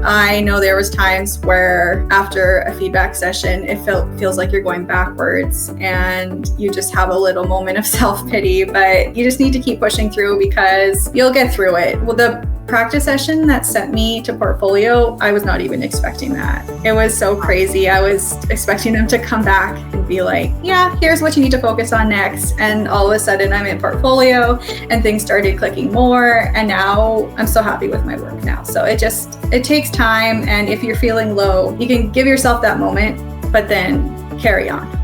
I know there was times where after a feedback session, it feels like you're going backwards and you just have a little moment of self-pity, but you just need to keep pushing through because you'll get through it. Well, the practice session that sent me to portfolio, I was not even expecting that. It was so crazy. I was expecting them to come back and be like, yeah, here's what you need to focus on next. And all of a sudden I'm in portfolio and things started clicking more. And now I'm so happy with my work now. So it takes time. And if you're feeling low, you can give yourself that moment, but then carry on.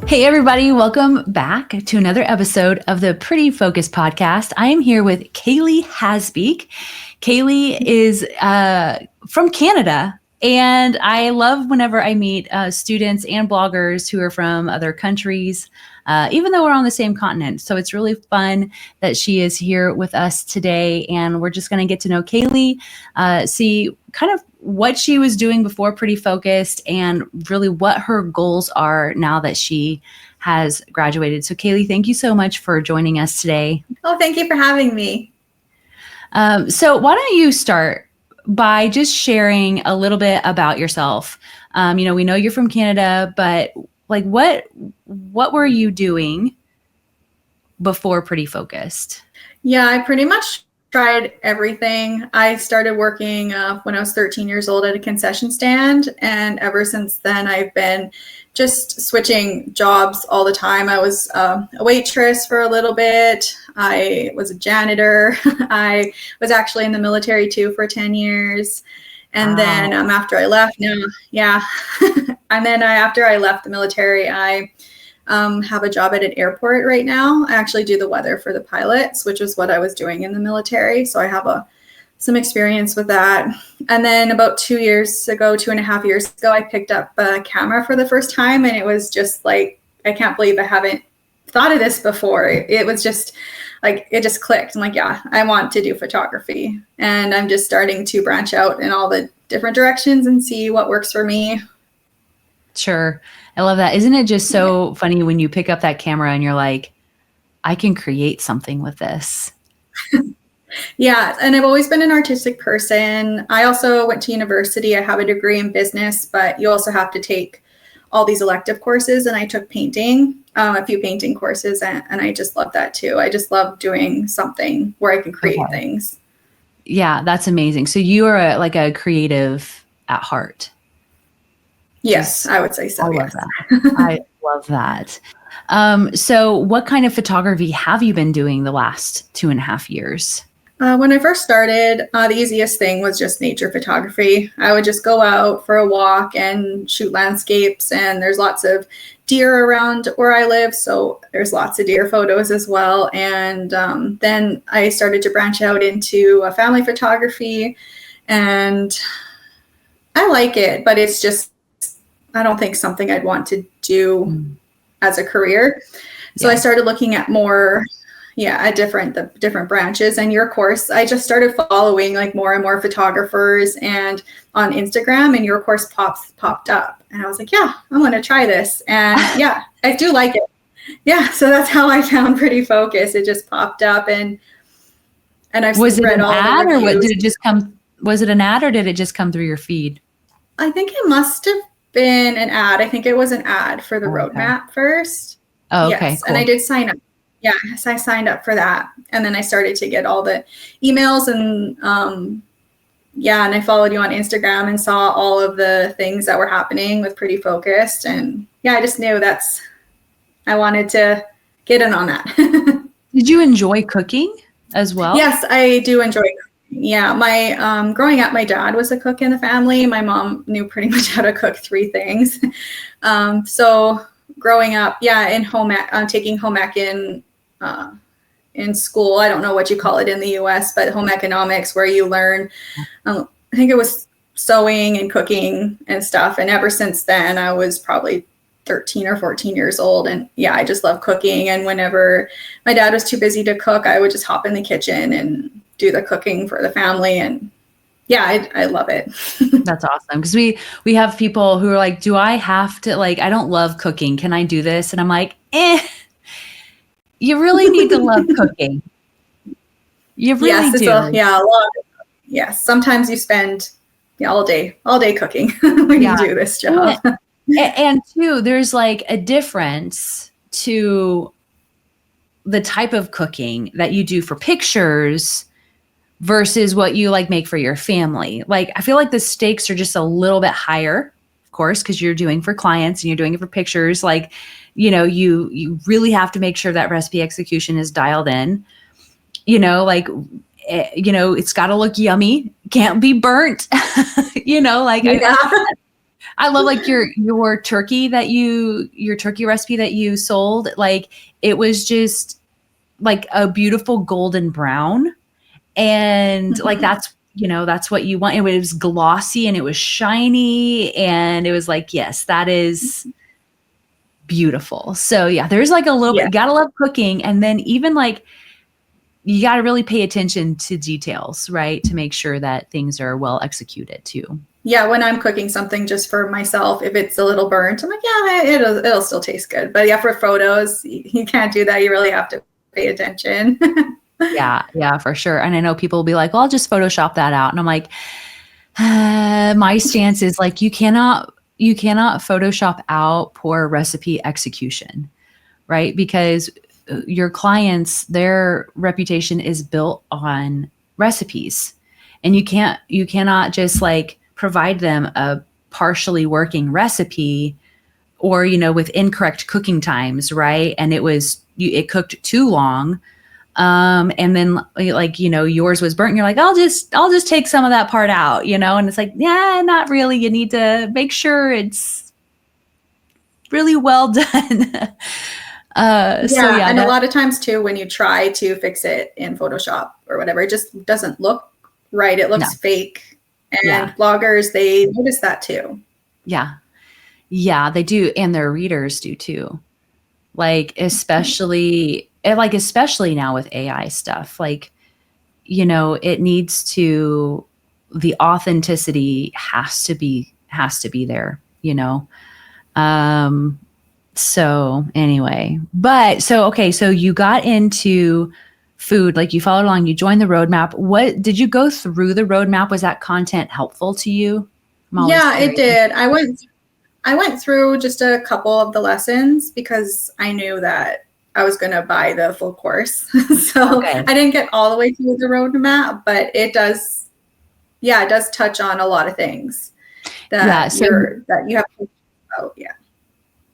Hey everybody, welcome back to another episode of the Pretty Focus podcast. I am here with Kalee Haasbeek. Kalee is from Canada, and I love whenever I meet students and bloggers who are from other countries, even though we're on the same continent. So it's really fun that she is here with us today, and we're just going to get to know Kalee, see kind of what she was doing before Pretty Focused and really what her goals are now that she has graduated. So Kalee, thank you so much for joining us today. Oh, thank you for having me. So why don't you start by just sharing a little bit about yourself? We know you're from Canada, but like what were you doing before Pretty Focused? Yeah, I pretty much tried everything. I started working when I was 13 years old at a concession stand. And ever since then, I've been just switching jobs all the time. I was a waitress for a little bit. I was a janitor. I was actually in the military too for 10 years. And then after I left, after I left the military, I have a job at an airport right now. I actually do the weather for the pilots, which is what I was doing in the military. So I have some experience with that. And then about 2.5 years ago, I picked up a camera for the first time. And it was just like, I can't believe I haven't thought of this before. It was just like, it just clicked. I'm like, yeah, I want to do photography. And I'm just starting to branch out in all the different directions and see what works for me. Sure. I love that. Isn't it just so funny when you pick up that camera and you're like, I can create something with this? Yeah. And I've always been an artistic person. I also went to university. I have a degree in business, but you also have to take all these elective courses. And I took painting, a few painting courses. And I just love that too. I just love doing something where I can create things. Yeah, that's amazing. So you are a creative at heart. Yes, I would say so. I love that. I love that. So what kind of photography have you been doing the last 2.5 years? When I first started, the easiest thing was just nature photography. I would just go out for a walk and shoot landscapes, and there's lots of deer around where I live, so there's lots of deer photos as well. And then I started to branch out into family photography, and I like it, but it's just, I don't think something I'd want to do as a career. So I started looking at more, at different branches. And your course, I just started following like more and more photographers and on Instagram, and your course popped up. And I was like, yeah, I'm going to try this. And yeah, I do like it. Yeah. So that's how I found Pretty Focus. It just popped up and I've read all the reviews. Or what, did it just come? Was it an ad or did it just come through your feed? I think it must have been an ad. I think it was an ad for the roadmap first. Oh, okay. Yes. Cool. And I did sign up. Yeah. So I signed up for that. And then I started to get all the emails and and I followed you on Instagram and saw all of the things that were happening with Pretty Focused. And I just knew I wanted to get in on that. Did you enjoy cooking as well? Yes, I do enjoy cooking. Yeah, my growing up, my dad was a cook in the family. My mom knew pretty much how to cook 3 things. So growing up, in home ec, taking home ec in school. I don't know what you call it in the US, but home economics, where you learn, I think it was sewing and cooking and stuff. And ever since then, I was probably 13 or 14 years old. And I just love cooking. And whenever my dad was too busy to cook, I would just hop in the kitchen and do the cooking for the family. And I love it. That's awesome. Because we have people who are like, do I have to, I don't love cooking. Can I do this? And I'm like, you really need to love cooking. You really do. A lot. Yes. Sometimes you spend all day cooking when you do this job. And two, there's like a difference to the type of cooking that you do for pictures versus what you like make for your family. Like, I feel like the stakes are just a little bit higher, of course, because you're doing for clients and you're doing it for pictures. Like, you really have to make sure that recipe execution is dialed in, like, it's got to look yummy. Can't be burnt, like, I love like your turkey recipe that you sold. Like, it was just like a beautiful golden brown. And like, that's what you want. It was glossy and it was shiny. And it was like, yes, that is beautiful. So yeah, there's like a little bit, you gotta love cooking. And then even like, you got to really pay attention to details, right? To make sure that things are well executed too. Yeah, when I'm cooking something just for myself, if it's a little burnt, I'm like, yeah, it'll still taste good. But yeah, for photos, you can't do that. You really have to pay attention. Yeah, for sure. And I know people will be like, well, I'll just Photoshop that out. And I'm like, my stance is like, you cannot Photoshop out poor recipe execution, right? Because your clients, their reputation is built on recipes, and you cannot just like provide them a partially working recipe or, with incorrect cooking times. Right. And it cooked too long. And then like, yours was burnt and you're like, I'll just take some of that part out, and it's like, yeah, not really. You need to make sure it's really well done. And a lot of times too, when you try to fix it in Photoshop or whatever, it just doesn't look right. It looks fake. And bloggers, they notice that too. Yeah, they do. And their readers do too. Like, especially now with AI stuff, like, it needs to, the authenticity has to be there, So anyway, so you got into food, like you followed along, you joined the roadmap. What did you go through the roadmap? Was that content helpful to you? Yeah, it did. I went through just a couple of the lessons because I knew that I was going to buy the full course. So I didn't get all the way through the roadmap, but it does touch on a lot of things that you have to think about. Yeah.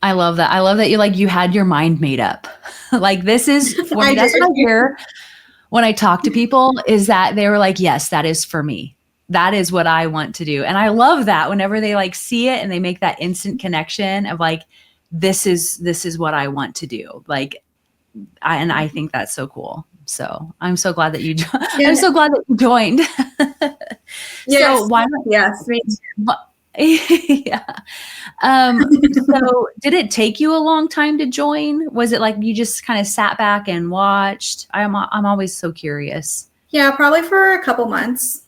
I love that. I love that you had your mind made up. Like, this is for me. That's what I hear when I talk to people, is that they were like, yes, that is for me. That is what I want to do. And I love that whenever they like see it and they make that instant connection of like, this is what I want to do. Like, I think that's so cool. So I'm so glad that you joined. Yes. So why not? Yes. Yeah. So did it take you a long time to join? Was it like you just kind of sat back and watched? I'm always so curious. Yeah, probably for a couple months.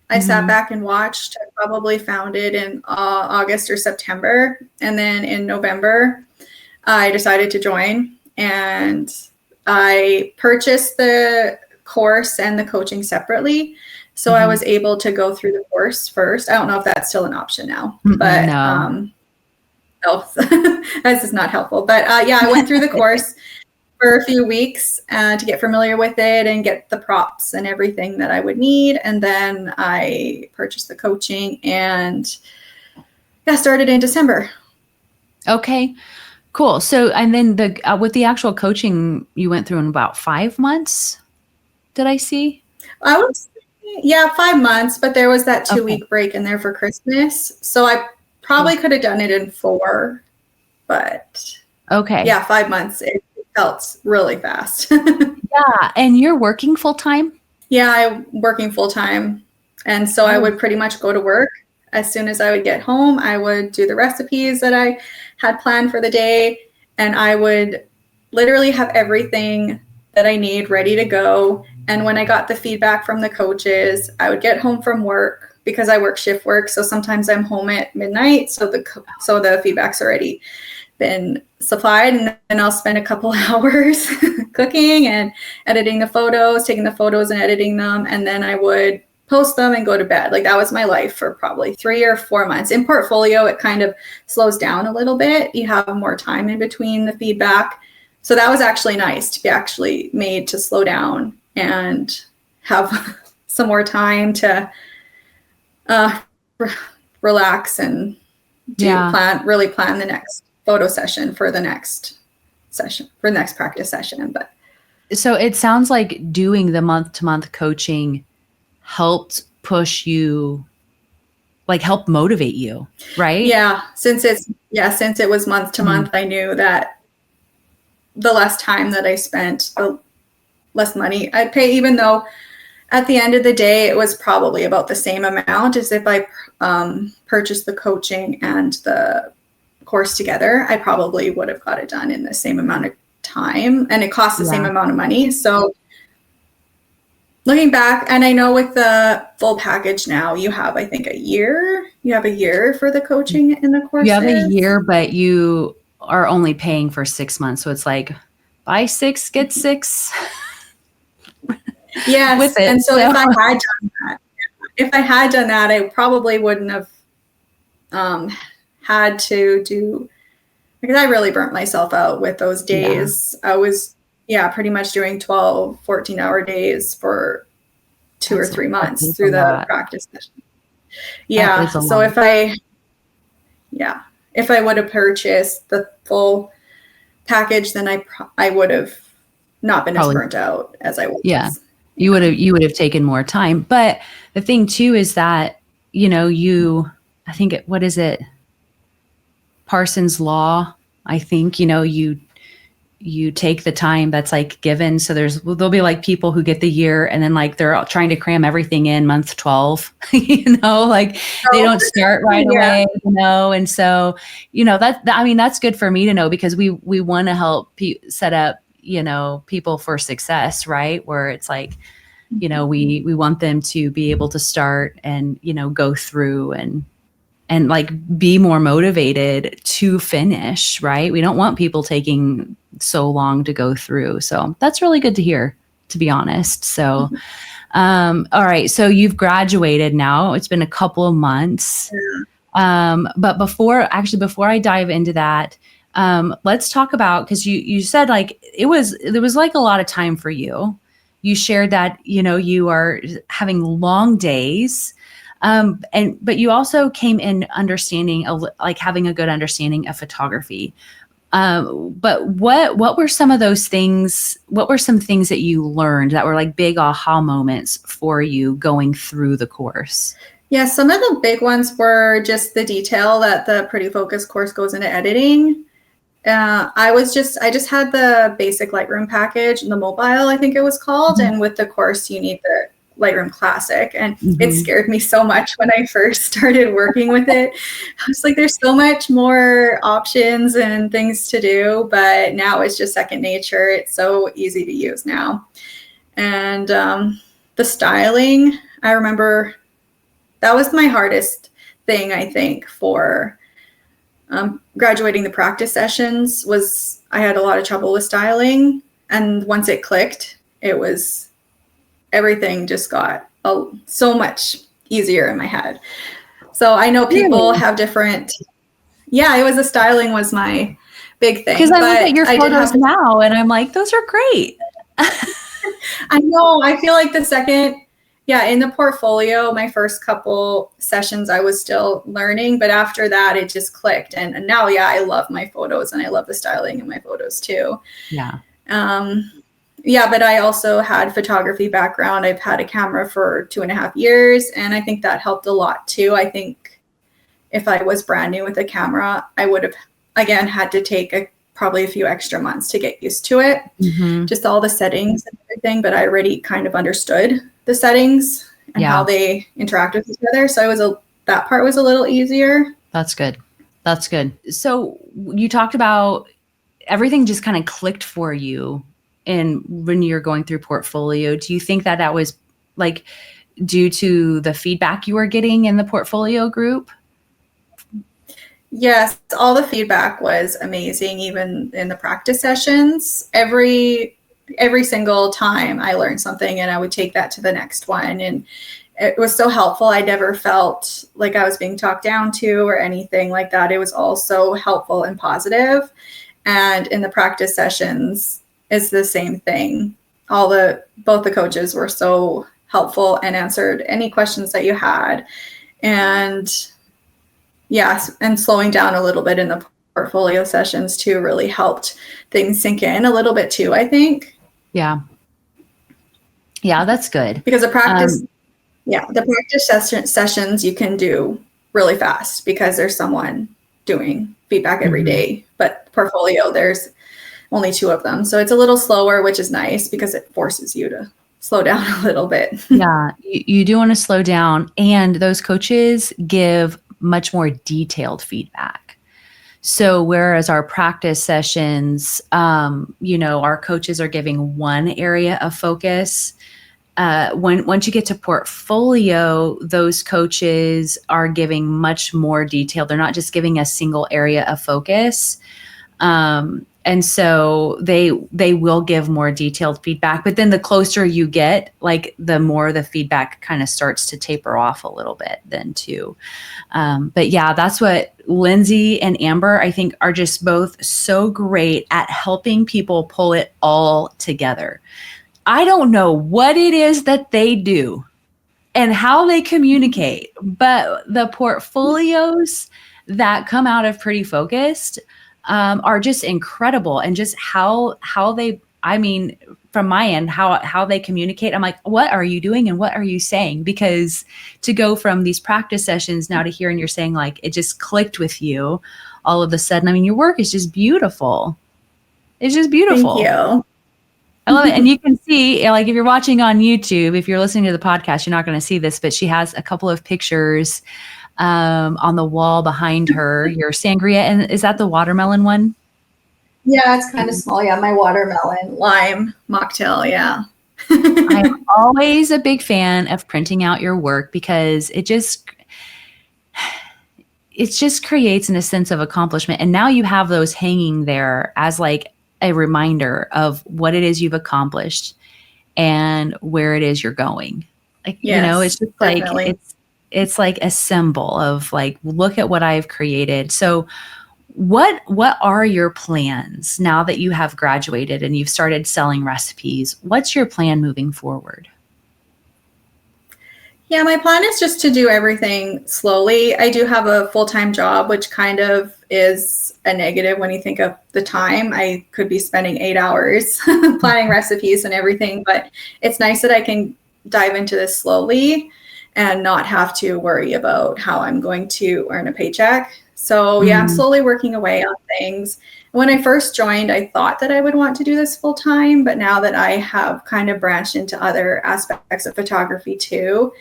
I sat back and watched. I probably found it in August or September. And then in November, I decided to join, and I purchased the course and the coaching separately. So I was able to go through the course first. I don't know if that's still an option now, but no, this is not helpful. But I went through the course for a few weeks to get familiar with it and get the props and everything that I would need. And then I purchased the coaching and started in December. Okay, cool. So, and then with the actual coaching, you went through in about 5 months. Did I see? 5 months, but there was that 2-week break in there for Christmas. So I probably could have done it in 4, but 5 months. It felt really fast. Yeah. And you're working full time? Yeah, I'm working full time. And so I would pretty much go to work. As soon as I would get home, I would do the recipes that I had planned for the day. And I would literally have everything that I need ready to go. And when I got the feedback from the coaches, I would get home from work because I work shift work. So sometimes I'm home at midnight. So the feedback's already been supplied, and then I'll spend a couple hours cooking and editing the photos, taking the photos and editing them, and then I would post them and go to bed. Like that was my life for probably 3 or 4 months. In portfolio, it kind of slows down a little bit. You have more time in between the feedback. So that was actually nice to be actually made to slow down and have some more time to relax and really plan the next photo session for the next practice session. But so it sounds like doing the month-to-month coaching helped push you, like help motivate you, right? Yeah. Since it was month to month, I knew that the less time that I spent, the less money I'd pay, even though at the end of the day, it was probably about the same amount as if I purchased the coaching and the course together. I probably would have got it done in the same amount of time, and it cost the same amount of money. So looking back, and I know with the full package now, you have, I think, a year. You have a year for the coaching in the course. You have a year, but you are only paying for 6 months. So it's like buy 6, get 6. Yes. With it. And so if I had done that, I probably wouldn't have had to do, because I really burnt myself out with those days. I was, pretty much doing 12, 14-hour days for 2 or 3 months through the practice session. Yeah. So if I would have purchased the full package, then I would have not been as burnt out as I was. Yeah. You would have taken more time. But the thing too is that, I think what is it? Parsons Law. I think, you take the time that's like given. So there'll be like people who get the year and then like they're trying to cram everything in month 12, they don't start right away, And so, that's good for me to know, because we want to help set up, people for success, right? Where it's like, we want them to be able to start and, go through and like be more motivated to finish, right? We don't want people taking so long to go through. So that's really good to hear, to be honest. So, all right. So you've graduated now. It's been a couple of months. But before I dive into that, let's talk about, because you said like there was like a lot of time for you. You shared that, you are having long days. But you also came in understanding having a good understanding of photography. But what were some of those things? What were some things that you learned that were like big aha moments for you going through the course? Yeah, some of the big ones were just the detail that the Pretty Focus course goes into editing. I just had the basic Lightroom package, the mobile, I think it was called. And with the course, you need the Lightroom Classic. And it scared me so much when I first started working with it. I was like, there's so much more options and things to do, but now it's just second nature. It's so easy to use now. And the styling, I remember that was my hardest thing, I think, for graduating the practice sessions. Was I had a lot of trouble with styling. And once it clicked, everything just got so much easier in my head. So I know people have different, the styling was my big thing. Because I look at your photos now and I'm like, those are great. I know. I feel like in the portfolio, my first couple sessions, I was still learning, but after that, it just clicked. And now, I love my photos and I love the styling in my photos too. Yeah. But I also had photography background. I've had a camera for 2.5 years, and I think that helped a lot too. I think if I was brand new with a camera, I would have, again, had to take probably a few extra months to get used to it, just all the settings and everything, but I already kind of understood the settings and how they interact with each other. So that part was a little easier. That's good. So you talked about everything just kind of clicked for you when you're going through portfolio. Do you think that was like due to the feedback you were getting in the portfolio group? Yes, all the feedback was amazing, even in the practice sessions. Every single time I learned something and I would take that to the next one. And it was so helpful. I never felt like I was being talked down to or anything like that. It was all so helpful and positive. And in the practice sessions, it's the same thing. Both the coaches were so helpful and answered any questions that you had. And yes, and slowing down a little bit in the portfolio sessions too really helped things sink in a little bit too, I think. Yeah. Yeah, that's good. Because the practice sessions you can do really fast because there's someone doing feedback every day. But portfolio, there's only 2 of them. So it's a little slower, which is nice because it forces you to slow down a little bit. Yeah, you do want to slow down. And those coaches give much more detailed feedback. So whereas our practice sessions, our coaches are giving one area of focus. Once you get to portfolio, those coaches are giving much more detail. They're not just giving a single area of focus. And so they will give more detailed feedback, but then the closer you get, like the more the feedback kind of starts to taper off a little bit then too. But yeah, that's what Lindsay and Amber, I think, are just both so great at helping people pull it all together. I don't know what it is that they do and how they communicate, but the portfolios that come out of Pretty Focused are just incredible. And just how they, from my end, how they communicate. I'm like, what are you doing and what are you saying? Because to go from these practice sessions now to hearing you're saying like it just clicked with you all of a sudden. Your work is just beautiful. It's just beautiful. Thank you. I love it. And you can see, like, if you're watching on YouTube, if you're listening to the podcast, you're not going to see this, but she has a couple of pictures on the wall behind her, your sangria. And is that the watermelon one? Yeah, it's kind of small. Yeah, my watermelon lime mocktail. Yeah. I'm always a big fan of printing out your work because it just creates a sense of accomplishment. And now you have those hanging there as like a reminder of what it is you've accomplished and where it is you're going. Like, yes, it's just definitely. like, it's like a symbol of like, look at what I've created. So what are your plans now that you have graduated and you've started selling recipes? What's your plan moving forward? Yeah, my plan is just to do everything slowly. I do have a full-time job, which kind of is a negative when you think of the time. I could be spending 8 hours planning recipes and everything, but it's nice that I can dive into this slowly and not have to worry about how I'm going to earn a paycheck. So yeah, I'm slowly working away on things. When I first joined, I thought that I would want to do this full time, but now that I have kind of branched into other aspects of photography too,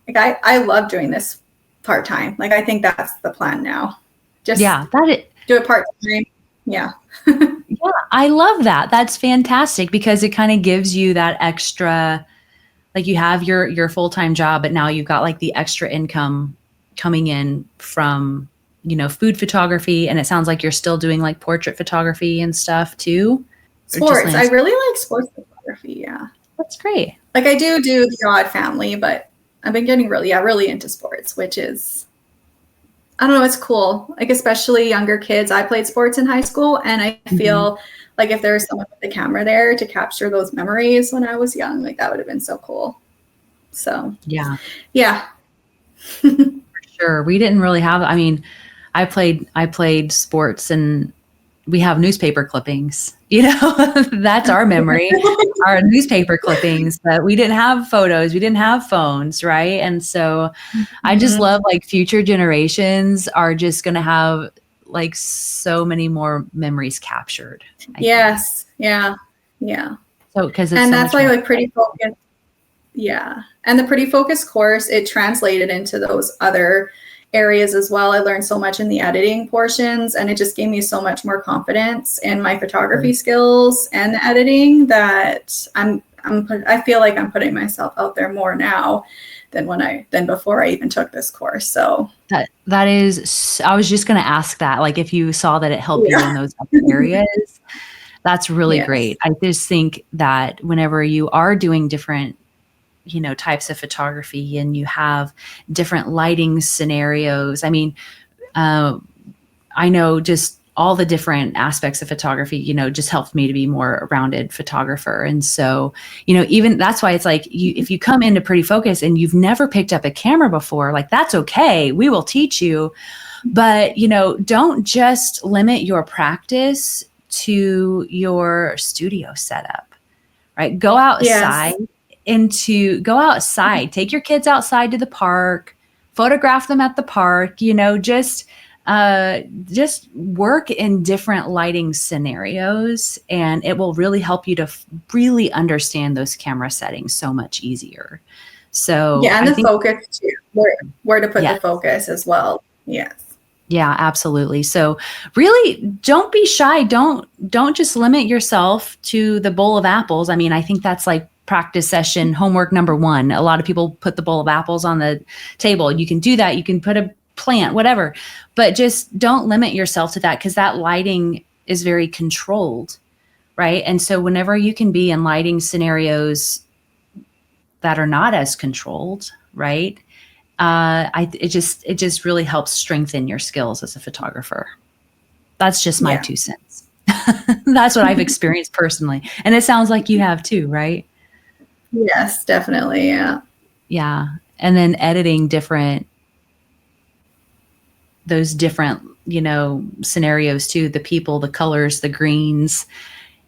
like I love doing this part time. Like I think that's the plan now. Just do it part time. Yeah. Yeah, I love that. That's fantastic because it kind of gives you that extra, like you have your full-time job, but now you've got like the extra income coming in from, food photography. And it sounds like you're still doing like portrait photography and stuff too. Sports. I really like sports photography. Yeah. That's great. Like I do the odd family, but I've been getting really into sports, which is, I don't know, it's cool. Like especially younger kids. I played sports in high school and I feel like if there was someone with the camera there to capture those memories when I was young, like that would have been so cool. So yeah. For sure. We didn't really have, I played sports and we have newspaper clippings, that's our memory, our newspaper clippings, but we didn't have photos. We didn't have phones. Right. And so I just love like future generations are just going to have like so many more memories captured. Yes. Yeah. Yeah. So, and that's why like Pretty Focus. Yeah. And the Pretty Focus course, it translated into those other areas as well. I learned so much in the editing portions and it just gave me so much more confidence in my photography skills and the editing that I feel like I'm putting myself out there more now than before I even took this course. So that is, I was just going to ask that, like, if you saw that it helped you in those other areas, that's really great. I just think that whenever you are doing different, types of photography and you have different lighting scenarios, I mean, I know just all the different aspects of photography, just helped me to be more a rounded photographer. And so, even that's why it's like, if you come into Pretty Focus and you've never picked up a camera before, like, that's okay. We will teach you. But, don't just limit your practice to your studio setup, right? Go outside take your kids outside to the park, photograph them at the park, just work in different lighting scenarios, and it will really help you to really understand those camera settings so much easier. So and the focus too, where to put the focus as well. Yes. Yeah, absolutely. So really don't be shy. Don't just limit yourself to the bowl of apples. I mean, I think that's like practice session homework number 1. A lot of people put the bowl of apples on the table. You can do that. You can put a plant, whatever, but just don't limit yourself to that, because that lighting is very controlled, right? And so whenever you can be in lighting scenarios that are not as controlled, right? It just really helps strengthen your skills as a photographer. That's just my 2 cents. That's what I've experienced personally. And it sounds like you have too, right? Yes, definitely. Yeah. Yeah. And then editing those different, scenarios too, the people, the colors, the greens,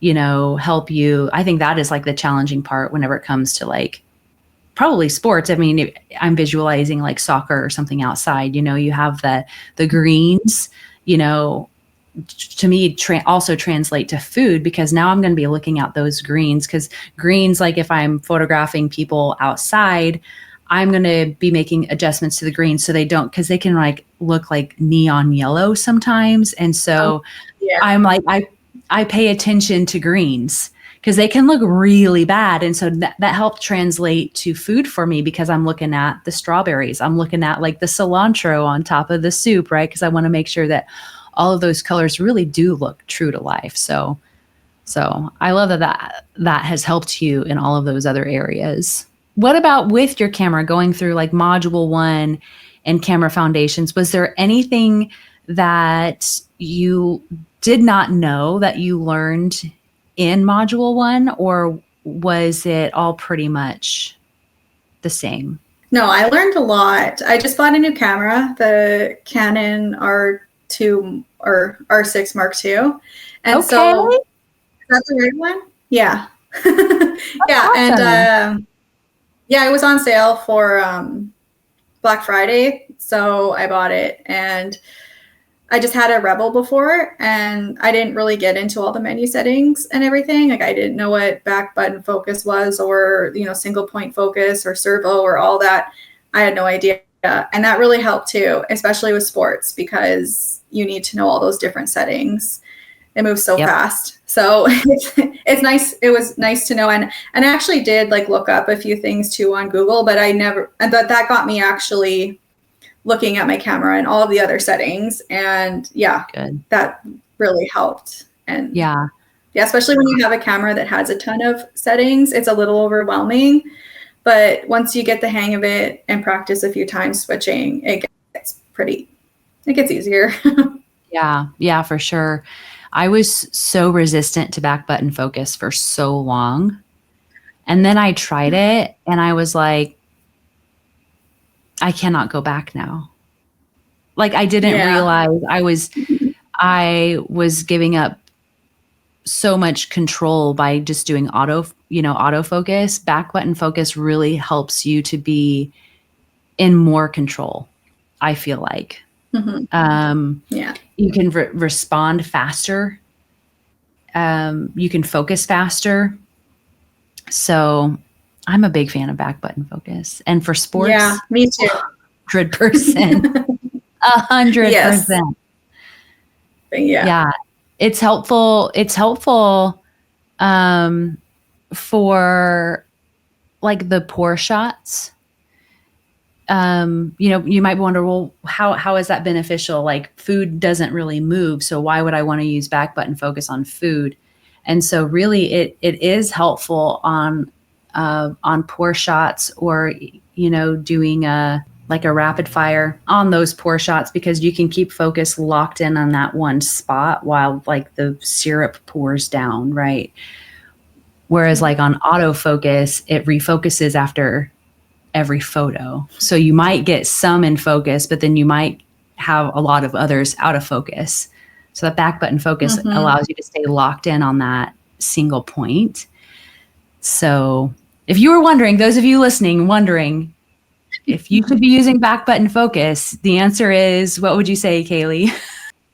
help you. I think that is like the challenging part whenever it comes to like probably sports. I mean, I'm visualizing like soccer or something outside, you have the greens, to me also translate to food, because now I'm going to be looking at those greens, because greens, like if I'm photographing people outside, I'm going to be making adjustments to the greens so they don't, because they can like look like neon yellow sometimes. And so I'm like, I pay attention to greens because they can look really bad. And so that helped translate to food for me, because I'm looking at the strawberries. I'm looking at like the cilantro on top of the soup, right? Because I want to make sure that all of those colors really do look true to life. So I love that has helped you in all of those other areas. What about with your camera, going through like module 1 and camera foundations? Was there anything that you did not know that you learned in module 1, or was it all pretty much the same? No, I learned a lot. I just bought a new camera, the Canon R2 or R6 Mark II. And so, is that the right one? Yeah. Yeah. Awesome. And it was on sale for Black Friday. So I bought it, and I just had a Rebel before, and I didn't really get into all the menu settings and everything. Like, I didn't know what back button focus was, or, single point focus or servo or all that. I had no idea. And that really helped too, especially with sports, because you need to know all those different settings. It moves so fast. So it's nice. It was nice to know. And I actually did like look up a few things too on Google, but that got me actually looking at my camera and all of the other settings. And that really helped. And especially when you have a camera that has a ton of settings, it's a little overwhelming. But once you get the hang of it and practice a few times switching, it gets easier. Yeah, for sure. I was so resistant to back button focus for so long. And then I tried it and I was like, I cannot go back now. Like, I didn't realize I was giving up so much control by just doing autofocus. Back button focus really helps you to be in more control, I feel like. You can respond faster. You can focus faster. So I'm a big fan of back button focus. And for sports, me too. 100%. 100%. Yeah. It's helpful. for like the pour shots, you might wonder, well, how is that beneficial? Like food doesn't really move. So why would I want to use back button focus on food? And so really it is helpful on pour shots, or, doing like a rapid fire on those pour shots, because you can keep focus locked in on that one spot while like the syrup pours down. Right. Whereas like on autofocus, it refocuses after every photo. So you might get some in focus, but then you might have a lot of others out of focus. So that back button focus allows you to stay locked in on that single point. So if you were wondering, those of you listening, wondering if you should be using back button focus, the answer is, what would you say, Kalee?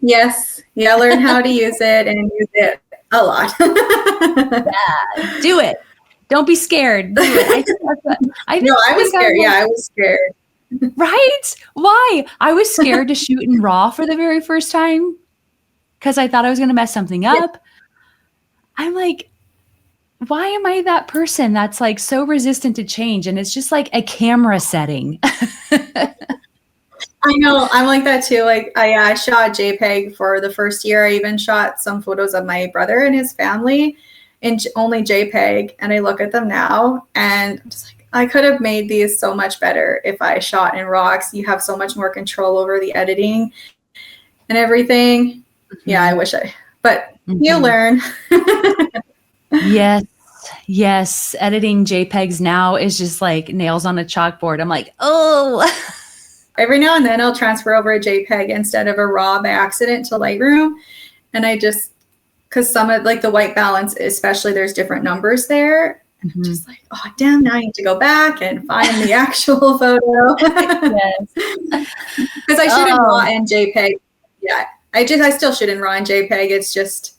Yes. Yeah, learn how to use it and use it a lot. Yeah, do it. Don't be scared. Do it. I was scared. Yeah, I was scared. Right? Why? I was scared to shoot in RAW for the very first time because I thought I was going to mess something up. I'm like, why am I that person that's like so resistant to change? And it's just like a camera setting. I know. I'm like that too. Like I shot JPEG for the first year. I even shot some photos of my brother and his family in only JPEG. And I look at them now and I'm just like, I could have made these so much better if I shot in RAW. You have so much more control over the editing and everything. Yeah, I wish but you learn. Yes. Editing JPEGs now is just like nails on a chalkboard. I'm like, oh. Every now and then I'll transfer over a JPEG instead of a RAW by accident to Lightroom. And I just, because some of like the white balance, especially there's different numbers there. And I'm just like, oh, damn, now I need to go back and find the actual photo. Because I shoot in RAW and JPEG. Yeah, I still shoot in RAW and JPEG. It's just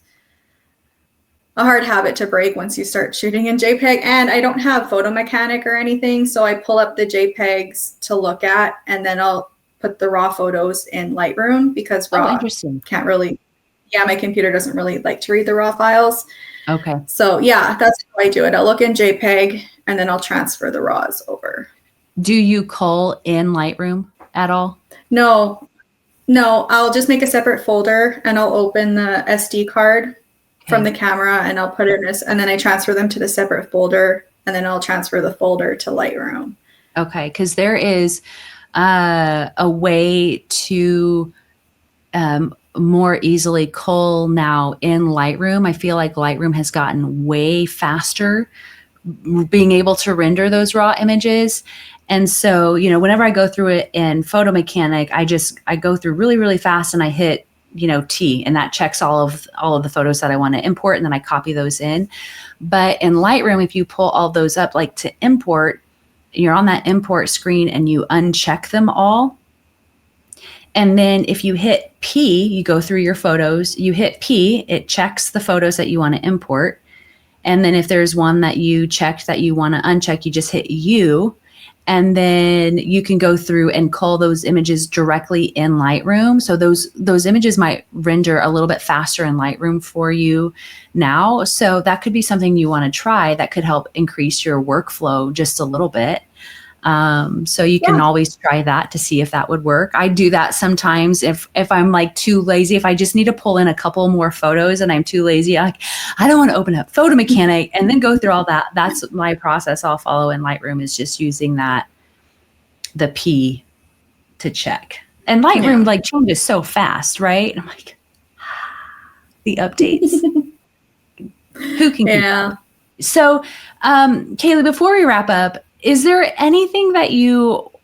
a hard habit to break once you start shooting in JPEG. And I don't have Photo Mechanic or anything, so I pull up the JPEGs to look at, and then I'll put the RAW photos in Lightroom because RAW can't really, my computer doesn't really like to read the RAW files. Okay. So yeah, that's how I do it. I'll look in JPEG and then I'll transfer the RAWs over. Do you cull in Lightroom at all? No, I'll just make a separate folder and I'll open the SD card from the camera and I'll put it in this, and then I transfer them to the separate folder, and then I'll transfer the folder to Lightroom. Okay, because there is a way to more easily cull now in Lightroom. I feel like Lightroom has gotten way faster being able to render those raw images. And so, whenever I go through it in Photo Mechanic, I go through really, really fast and I hit T, and that checks all of the photos that I want to import, and then I copy those in. But in Lightroom, if you pull all those up like to import, you're on that import screen and you uncheck them all. And then if you hit P, you go through your photos, you hit P, it checks the photos that you want to import. And then if there's one that you checked that you want to uncheck, you just hit U. And then you can go through and cull those images directly in Lightroom. So those images might render a little bit faster in Lightroom for you now. So that could be something you want to try that could help increase your workflow just a little bit. So you can always try that to see if that would work. I do that sometimes if I'm like too lazy, if I just need to pull in a couple more photos and I'm too lazy, I don't want to open up Photo Mechanic and then go through all that. That's my process I'll follow in Lightroom, is just using the P to check. And Lightroom like changes so fast, right? I'm like, the updates. Who can keep up? So, Kalee, before we wrap up, is there anything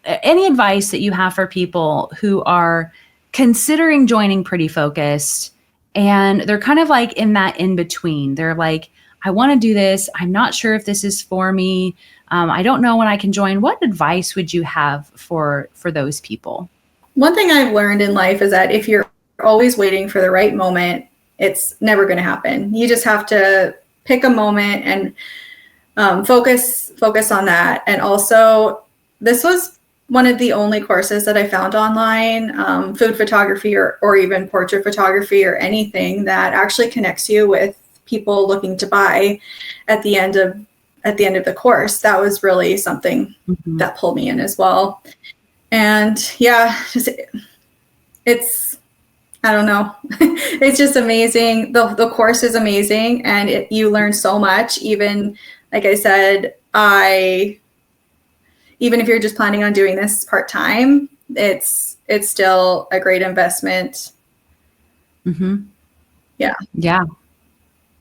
any advice that you have for people who are considering joining Pretty Focused and they're kind of like in that in between? They're like, I want to do this. I'm not sure if this is for me. I don't know when I can join. What advice would you have for those people? One thing I've learned in life is that if you're always waiting for the right moment, it's never going to happen. You just have to pick a moment and focus on that. And also, this was one of the only courses that I found online, food photography or even portrait photography or anything that actually connects you with people looking to buy at the end of the course. That was really something that pulled me in as well. And yeah, it's, I don't know. It's just amazing. The course is amazing, and you learn so much. Even, like I said, even if you're just planning on doing this part-time, it's still a great investment. Yeah,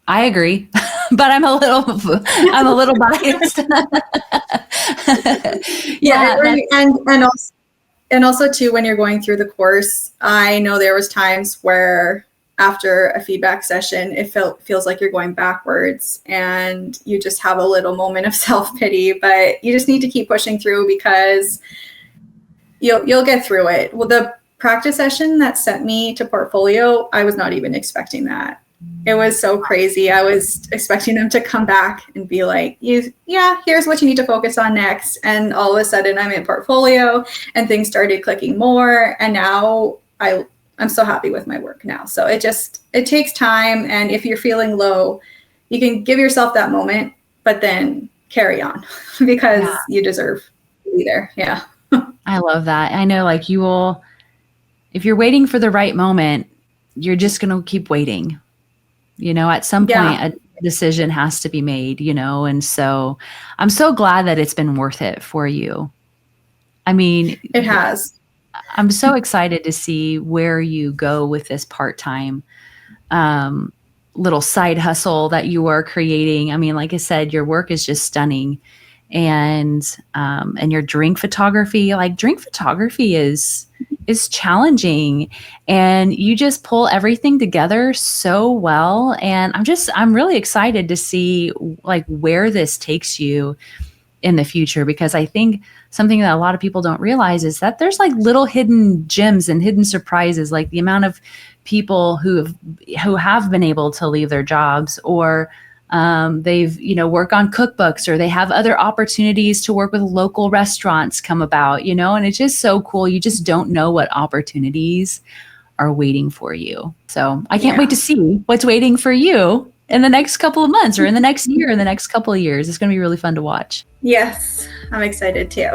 I agree, but I'm a little biased. And also too, when you're going through the course, I know there was times where after a feedback session, it feels like you're going backwards, and you just have a little moment of self-pity, but you just need to keep pushing through, because you'll get through it. Well, the practice session that sent me to portfolio, I was not even expecting that. It was so crazy. I was expecting them to come back and be like, here's what you need to focus on next. And all of a sudden I'm in portfolio, and things started clicking more. And now I'm so happy with my work now. So it takes time. And if you're feeling low, you can give yourself that moment, but then carry on, because you deserve to be there. Yeah. I love that. I know, like, if you're waiting for the right moment, you're just going to keep waiting. At some point, a decision has to be made, and so I'm so glad that it's been worth it for you. I mean, it has. I'm so excited to see where you go with this part-time little side hustle that you are creating. I mean, like I said, your work is just stunning. And your drink photography is challenging, and you just pull everything together so well. And I'm really excited to see like where this takes you in the future, because I think something that a lot of people don't realize is that there's like little hidden gems and hidden surprises, like the amount of people who have been able to leave their jobs, or they've, work on cookbooks, or they have other opportunities to work with local restaurants come about, and it's just so cool. You just don't know what opportunities are waiting for you. So I can't wait to see what's waiting for you in the next couple of months, or in the next year, in the next couple of years. It's going to be really fun to watch. Yes, I'm excited too.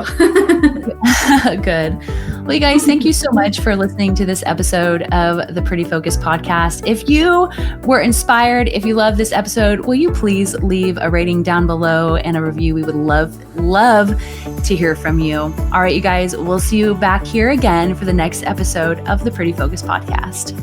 Good. Well, you guys, thank you so much for listening to this episode of the Pretty Focus podcast. If you were inspired, if you love this episode, will you please leave a rating down below and a review? We would love to hear from you. All right, you guys, we'll see you back here again for the next episode of the Pretty Focus podcast.